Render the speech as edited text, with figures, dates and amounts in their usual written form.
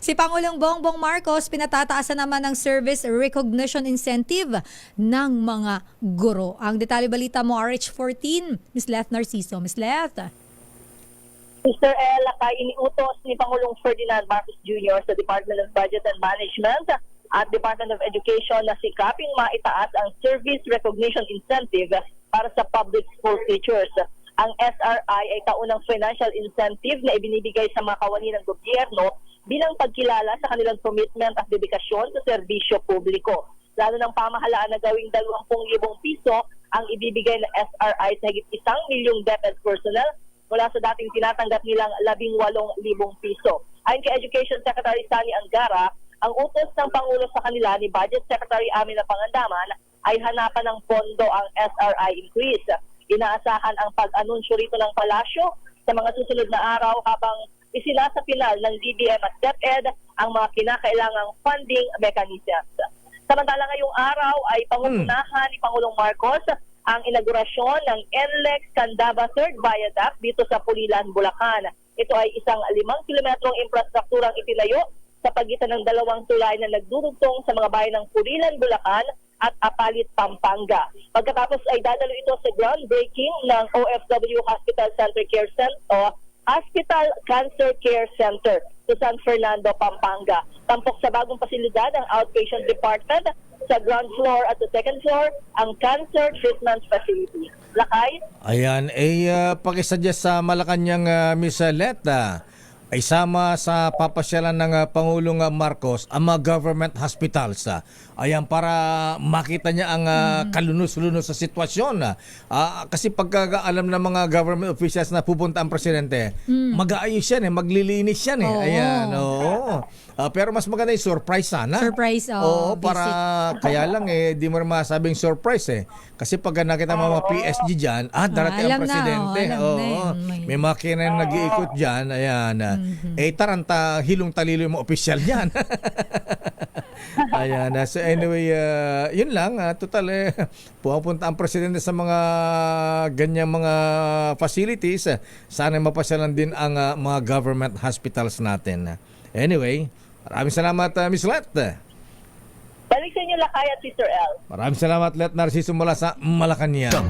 Si Pangulong Bongbong Marcos pinatataasan naman ng service recognition incentive ng mga guro. Ang detalye balita mo, RH14, Ms. Leth Narciso. Ms. Leth. Mr. El, iniutos ni Pangulong Ferdinand Marcos Jr. sa Department of Budget and Management at Department of Education na sikaping maitaas ang service recognition incentive para sa public school teachers. Ang SRI ay taunang financial incentive na ibinibigay sa mga kawani ng gobyerno bilang pagkilala sa kanilang commitment at dedikasyon sa serbisyo publiko. Lalo ng pamahalaan na gawing 20,000 piso ang ibibigay ng SRI sa higit 1 milyong DepEd personnel mula sa dating tinatanggap nilang 18,000 piso. Ayon kay Education Secretary Sani Angara, ang utos ng Pangulo sa kanila ni Budget Secretary Amina Pangandaman ay hanapan ng pondo ang SRI increase. Inaasahan ang pag-anunsyo rito ng palasyo sa mga susunod na araw habang isinasapilal ng DBM at DepEd ang mga kinakailangang funding mechanisms. Samantala ngayong araw ay pangunahan ni Pangulong Marcos ang inaugurasyon ng NLEX Candaba 3rd Viaduct dito sa Pulilan, Bulacan. Ito ay isang 5 kilometrong infrastrukturang itinayo sa pagitan ng dalawang tulay na nagdurugtong sa mga bayan ng Pulilan, Bulacan at Apalit, Pampanga. Pagkatapos ay dadalo ito sa groundbreaking ng OFW Hospital Center Care Center, Hospital Cancer Care Center sa San Fernando, Pampanga. Tampok sa bagong pasilidad ang outpatient department, sa ground floor at sa second floor ang cancer treatment facility. Lakay? Ayan, pakisuggest sa Malacanang, Miss Leta, ay sama sa papasyalan ng Pangulong Marcos ang mga government hospitals. Ayan, para makita niya ang kalunos-lunos sa sitwasyon. Kasi pagka alam ng mga government officials na pupunta ang presidente, mag-aayos yan, maglilinis yan. Oo. Ayan, oo. Pero mas maganda yung surprise sana. Surprise, Oo, para kaya lang di mo rin masabing surprise Kasi pag nakita mo mga PSG dyan, darating ang alam na, presidente. alam na yun. May makina na nag-iikot dyan. Ayan. Taranta, hilong talilo yung mga opisyal dyan. Ayan. So anyway, yun lang. Total, pupunta ang presidente sa mga ganyang mga facilities. Sana mapasyalan din ang mga government hospitals natin. Anyway, maraming salamat, Miss Let. Balik sa inyo, Lakay at Sister L. Maraming salamat, Let Narciso mula sa Malacanang.